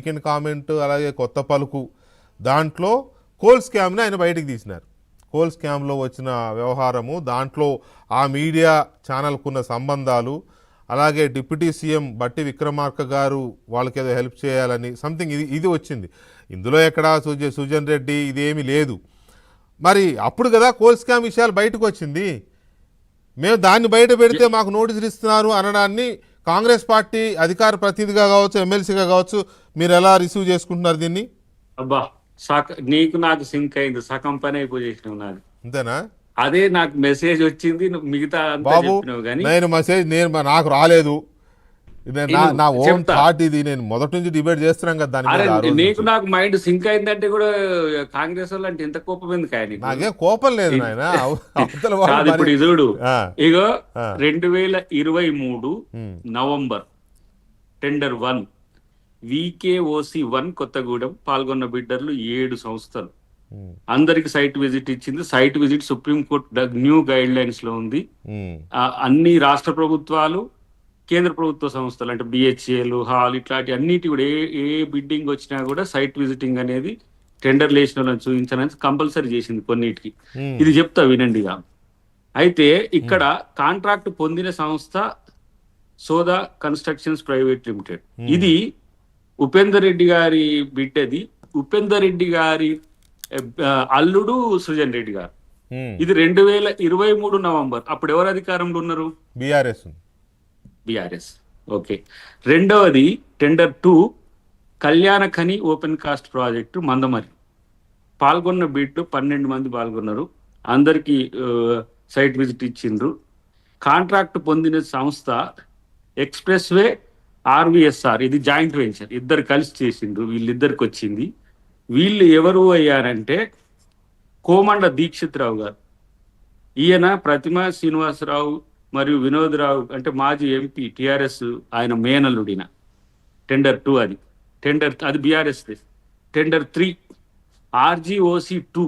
Weekend comment అలాగే కొత్త పలుకు దాంట్లో కోల్ స్కామ్ని ఆయన బయటకు తీసినారు. కోల్ స్కామ్లో వచ్చిన వ్యవహారము, దాంట్లో ఆ మీడియా ఛానల్కున్న సంబంధాలు, అలాగే డిప్యూటీ సీఎం బట్టి విక్రమార్క గారు వాళ్ళకి ఏదో హెల్ప్ చేయాలని సంథింగ్ ఇది వచ్చింది. ఇందులో ఎక్కడా సుజన్ రెడ్డి ఇదేమీ లేదు. మరి అప్పుడు కదా కోల్ స్కామ్ విషయాలు బయటకు వచ్చింది. మేము దాన్ని బయట పెడితే మాకు నోటీసులు ఇస్తున్నారు అనడాన్ని కాంగ్రెస్ పార్టీ అధికార ప్రతినిధిగా కావచ్చు, ఎమ్మెల్సీగా కావచ్చు, మీరు ఎలా రిసీవ్ చేసుకుంటున్నారు దీన్ని? అబ్బా నీకు నాకు సింక్ అయింది, సగం పని అయిపోయేసినావు నాది. అంతేనా? అదే నాకు మెసేజ్ వచ్చింది, మిగతా బాబు నేను మెసేజ్ నాకు రాలేదు, నా ఓన్ థాట్ ఇది. నేను మొదటి నుంచి డిబేట్ చేస్తున్నాం కదా దాని. నీకు నాకు మైండ్ సింక్ అయిందంటే కూడా కాంగ్రెస్ వాళ్ళు అంటే ఎంత కోపం ఎందుకు? ఆయన నాకేం కోపం లేదు నాయన. ఇప్పుడు ఇదుడు ఇగో 2023 నవంబర్ టెండర్ 1 VKOC 1 కొత్తగూడెం పాల్గొన్న బిడ్డర్లు 7 సంస్థలు. అందరికి సైట్ విజిట్ ఇచ్చింది. Site visit supreme court new guidelines లో ఉంది. అన్ని రాష్ట్ర ప్రభుత్వాలు, కేంద్ర ప్రభుత్వ సంస్థలు అంటే BHAలు, హాల్ ఇట్లాంటి అన్నిటి కూడా ఏ బిడ్డింగ్ వచ్చినా కూడా సైట్ విజిటింగ్ అనేది టెండర్ లేచిన వాళ్ళని చూపించాలని కంపల్సరీ చేసింది కొన్నిటికి. ఇది చెప్తా వినండిగా. అయితే ఇక్కడ కాంట్రాక్ట్ పొందిన సంస్థ సోదా కన్స్ట్రక్షన్స్ ప్రైవేట్ లిమిటెడ్. ఇది ఉపేందర్ రెడ్డి గారి బిడ్డది. ఉపేందర్ రెడ్డి గారి అల్లుడు సృజన్ రెడ్డి గారు. ఇది 2023 నవంబర్. అప్పుడు ఎవరు అధికారంలో ఉన్నారు? బిఆర్ఎస్. ఓకే. రెండవది టెండర్ 2 కళ్యాణ Khani open cast project Mandamarri. పాల్గొన్న బిడ్ 12 మంది పాల్గొన్నారు. అందరికి సైట్ విజిట్ ఇచ్చిండ్రు. కాంట్రాక్ట్ పొందిన సంస్థ ఎక్స్ప్రెస్ వే RVSR. ఇది జాయింట్ వెంచర్, ఇద్దరు కలిసి చేసిండ్రు. వీళ్ళిద్దరికి వచ్చింది. వీళ్ళు ఎవరు అయ్యారంటే కోమండ దీక్షిత్ రావు గారు, ఈయన ప్రతిమ శ్రీనివాసరావు మరియు వినోద్ రావు అంటే మాజీ ఎంపీ టిఆర్ఎస్, ఆయన మేనల్లుడిన. టెండర్ 2 అది. అది BRS. Tender 3 RGOC 2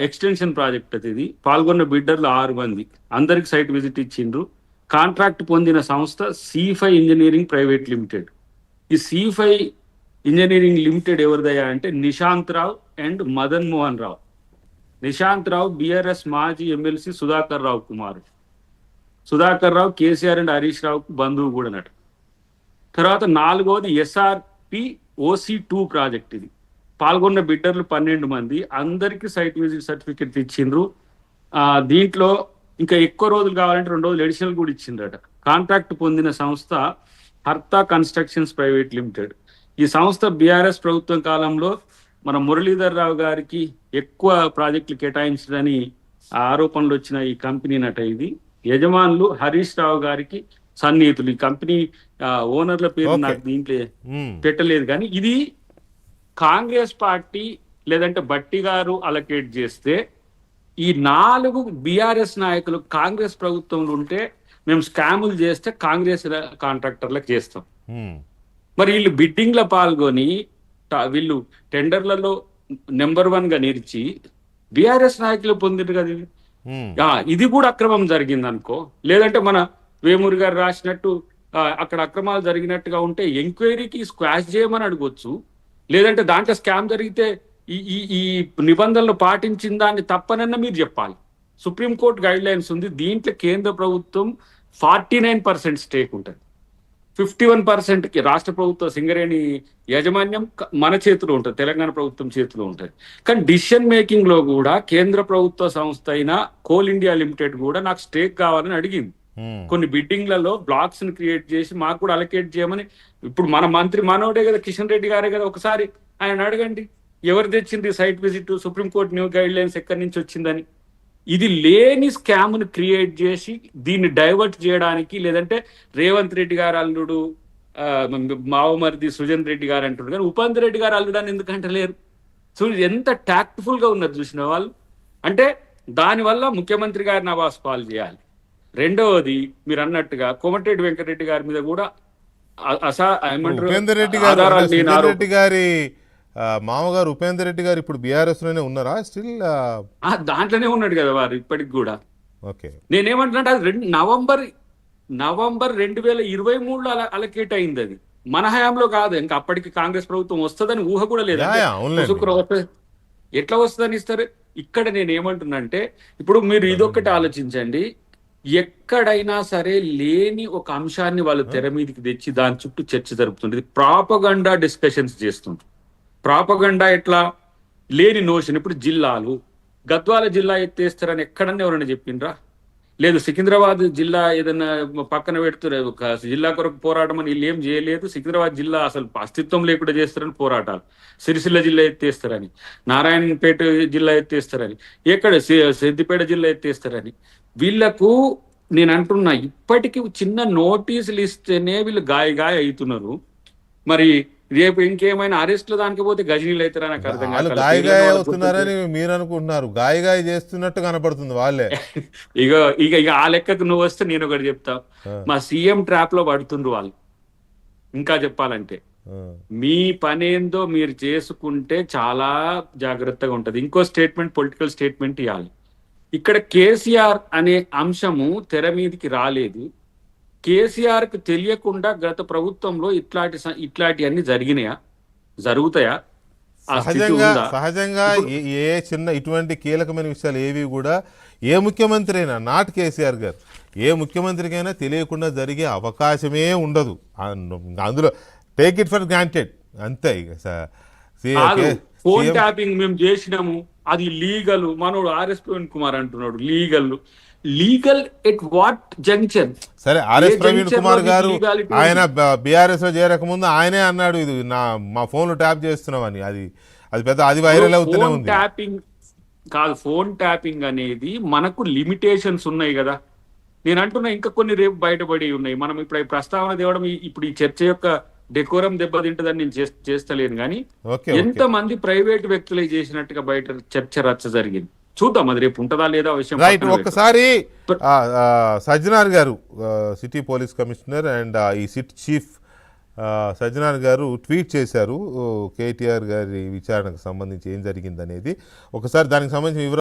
extension project. అది పాల్గొన్న బిడ్డర్లు 6 మంది. అందరికి సైట్ విజిట్ ఇచ్చిండ్రు. కాంట్రాక్ట్ పొందిన సంస్థ C5 ఇంజనీరింగ్ ప్రైవేట్ లిమిటెడ్. ఈ C5 ఇంజనీరింగ్ లిమిటెడ్ ఎవరిదయ్యా అంటే నిశాంత్ రావు అండ్ మదన్ మోహన్ రావు. నిశాంత్ రావు BRS మాజీ ఎమ్మెల్సీ సుధాకర్ రావు కుమారు. సుధాకర్ రావు కేసీఆర్ అండ్ హరీష్ రావుకు బంధువు కూడా నట. తర్వాత 4వది SRPOC2 ప్రాజెక్ట్. ఇది పాల్గొన్న బిడ్డర్లు 12 మంది. అందరికి సైట్ విజిట్ సర్టిఫికెట్ ఇచ్చిండ్రు. దీంట్లో ఇంకా ఎక్కువ రోజులు కావాలంటే 2 రోజులు ఎడిషనల్ కూడా ఇచ్చిండ్రట. కాంట్రాక్ట్ పొందిన సంస్థ హర్తా కన్స్ట్రక్షన్స్ ప్రైవేట్ లిమిటెడ్. ఈ సంస్థ BRS ప్రభుత్వం కాలంలో మన మురళీధర్ రావు గారికి ఎక్కువ ప్రాజెక్టులు కేటాయించదని ఆరోపణలు వచ్చిన ఈ కంపెనీ నట. ఇది యజమానులు హరీష్ రావు గారికి సన్నిహితులు. ఈ కంపెనీ ఓనర్ల పేరు నాకు దీంట్లో పెట్టలేదు, కానీ ఇది కాంగ్రెస్ పార్టీ లేదంటే బట్టి గారు అలకేట్ చేస్తే ఈ 4 BRS నాయకులు కాంగ్రెస్ ప్రభుత్వంలో ఉంటే మేము స్కాములు చేస్తే కాంగ్రెస్ కాంట్రాక్టర్లకు చేస్తాం. మరి వీళ్ళు బిడ్డింగ్ లో పాల్గొని వీళ్ళు టెండర్లలో నెంబర్ 1 గా నిలిచి BRS నాయకులు పొందిరు కదా. ఇది కూడా అక్రమం జరిగింది అనుకో. లేదంటే మన వేమూరి గారు రాసినట్టు అక్కడ అక్రమాలు జరిగినట్టుగా ఉంటే ఎంక్వైరీకి స్క్వాష్ చేయమని అడగొచ్చు. లేదంటే దాంట్లో స్కామ్ జరిగితే ఈ నిబంధనలు పాటించిన దాన్ని తప్పనన్నా మీరు చెప్పాలి. సుప్రీంకోర్టు గైడ్ లైన్స్ ఉంది. దీంట్లో కేంద్ర ప్రభుత్వం 49% స్టేక్ ఉంటుంది. 51%కి రాష్ట్ర ప్రభుత్వ సింగరేణి యాజమాన్యం మన చేతిలో ఉంటుంది, తెలంగాణ ప్రభుత్వం చేతిలో ఉంటుంది. కానీ డిసిషన్ మేకింగ్ లో కూడా కేంద్ర ప్రభుత్వ సంస్థ అయిన కోల్ ఇండియా లిమిటెడ్ కూడా నాకు స్టేక్ కావాలని అడిగింది. కొన్ని బిడ్డింగ్లలో బ్లాక్స్ ని క్రియేట్ చేసి మాకు కూడా అలకేట్ చేయమని. ఇప్పుడు మన మంత్రి మనోడే కదా, కిషన్ రెడ్డి గారే కదా. ఒకసారి ఆయన అడగండి, ఎవరు తెచ్చింది site visit, supreme court new guidelines ఎక్కడి నుంచి వచ్చిందని. ఇది లేని స్కామ్ ను క్రియేట్ చేసి దీన్ని డైవర్ట్ చేయడానికి, లేదంటే రేవంత్ రెడ్డి గారు అల్లుడు మావమరిది సుజన్ రెడ్డి గారు అంటారు, కానీ ఉపేందర్ రెడ్డి గారు అల్లుడు అని ఎందుకంటే లేరు. సో ఎంత టాక్ట్ఫుల్ గా ఉన్నారు చూసిన వాళ్ళు. అంటే దానివల్ల ముఖ్యమంత్రి గారిని అవాస్ పాలు చేయాలి. రెండవది మీరు అన్నట్టుగా కోమటిరెడ్డి వెంకటరెడ్డి గారి మీద కూడా ఉపేందర్ రెడ్డి గారి మామగారు ఉపేందర్ రెడ్డి గారు ఇప్పుడు బీఆర్ఎస్ లోనే ఉన్నారా? స్టిల్ దాంట్లోనే ఉన్నాడు కదా వారు ఇప్పటికి కూడా. ఓకే, నేనేమంటున్నా అది నవంబర్ 2023లో అలకేట్ అయింది. అది మన హయాంలో కాదు, ఇంకా అప్పటికి కాంగ్రెస్ ప్రభుత్వం వస్తుందని ఊహ కూడా లేదు. యా, అంటే యా, అవునులేండి. ముసుగురు వస్తుంది, ఎట్లా వస్తుందని ఇస్తారు. ఇక్కడ నేను ఏమంటున్నానంటే, ఇప్పుడు మీరు ఇదొక్కటి ఆలోచించండి, ఎక్కడైనా సరే లేని ఒక అంశాన్ని వాళ్ళు తెర మీదకి తెచ్చి దాని చుట్టూ చర్చ జరుపుతుంది, ప్రాపగండా డిస్కషన్స్ చేస్తుంది. ప్రాపగండా ఎట్లా, లేని నోషన్. ఇప్పుడు జిల్లాలు, గద్వాల జిల్లా ఎత్తేస్తారని ఎక్కడన్నా ఎవరైనా చెప్పిండ్రా? లేదు. సికింద్రాబాద్ జిల్లా ఏదైనా పక్కన పెడుతున్నారు, ఒక జిల్లా కొరకు పోరాటం అని వీళ్ళు ఏం చేయలేదు. సికింద్రాబాద్ జిల్లా అసలు అస్తిత్వం లేకుండా చేస్తారని పోరాటాలు, సిరిసిల్ల జిల్లా ఎత్తేస్తారని, నారాయణపేట జిల్లా ఎత్తేస్తారని, ఎక్కడ సిద్దిపేట జిల్లా ఎత్తేస్తారని. వీళ్ళకు నేను అంటున్నా, ఇప్పటికీ చిన్న నోటీసులు ఇస్తేనే వీళ్ళు గాయ అవుతున్నారు. మరి రేపు ఇంకేమైనా అరెస్టులు దానికి పోతే గజనీలు అవుతారా? నాకు అర్థం వాళ్ళు కాదు. గాయగాయ అవుతున్నారని మీరు అనుకుంటున్నారు, గాయగాయ చేస్తున్నట్టు కనపడుతుంది వాళ్ళే. ఇక ఇక ఇక ఆ లెక్కకు నువ్వు వస్తే నేను ఒకటి చెప్తా, మా సీఎం ట్రాప్ లో పడుతుండ్రు వాళ్ళు. ఇంకా చెప్పాలంటే మీ పనేందో మీరు చేసుకుంటే చాలా జాగ్రత్తగా ఉంటది. ఇంకో స్టేట్మెంట్, పొలిటికల్ స్టేట్మెంట్ ఇవ్వాలి. ఇక్కడ కేసీఆర్ అనే అంశము తెర మీదకి రాలేదు. కేసీఆర్ కు తెలియకుండా గత ప్రభుత్వంలో ఇట్లాంటి అన్ని జరిగినాయా, జరుగుతాయా? ఆ స్థితి ఉందా? సహజంగా ఏ చిన్న ఇటువంటి కీలకమైన విషయాలు ఏవి కూడా ఏ ముఖ్యమంత్రి అయినా, నాట్ కేసీఆర్ గారు, ఏ ముఖ్యమంత్రికైనా తెలియకుండా జరిగే అవకాశమే ఉండదు. అందులో టేక్ ఇట్ ఫర్ గ్రాంటెడ్ అంతే. ఇక ఫోన్ ట్యాపింగ్ మేము చేసినాము, అది లీగల్. మనోడు ఆర్ఎస్ ప్రవీణ్ కుమార్ అంటున్నాడు లీగల్ ఎట్ వాట్ జంక్షన్? సరే, ఆర్ఎస్ ప్రవీణ్ కుమార్ గారు ఆయన బీఆర్ఎస్ లో చేరక ముందు ఆయనే అన్నాడు, ఇది మా ఫోన్లు ట్యాప్ చేస్తున్నామని. అది పెద్ద అది వైరల్ అవుతూనే ఉంది. ట్యాపింగ్ కాదు, ఫోన్ ట్యాపింగ్ అనేది మనకు లిమిటేషన్స్ ఉన్నాయి కదా. నేను అంటున్నా, ఇంకా కొన్ని రేపు బయటపడి ఉన్నాయి. మనం ఇప్పుడు ప్రస్తావన తేవడం, ఇప్పుడు ఈ చర్చ యొక్క డెకోరం దెబ్బతింటదని నేను చేస్తలేను. కానీ ఎంతమంది ప్రైవేట్ వ్యక్తులే చేసినట్టుగా బయట చర్చ రచ్చ జరిగింది. చూద్దాం అది రేపు ఉంటుందా లేదా విషయం. రైట్. ఒక్కసారి సజ్జనార్ గారు, సిటీ పోలీస్ కమిషనర్ అండ్ ఈ సిట్ చీఫ్ సజ్జనార్ గారు ట్వీట్ చేశారు కేటీఆర్ గారి విచారణకు సంబంధించి ఏం జరిగిందనేది. ఒకసారి దానికి సంబంధించిన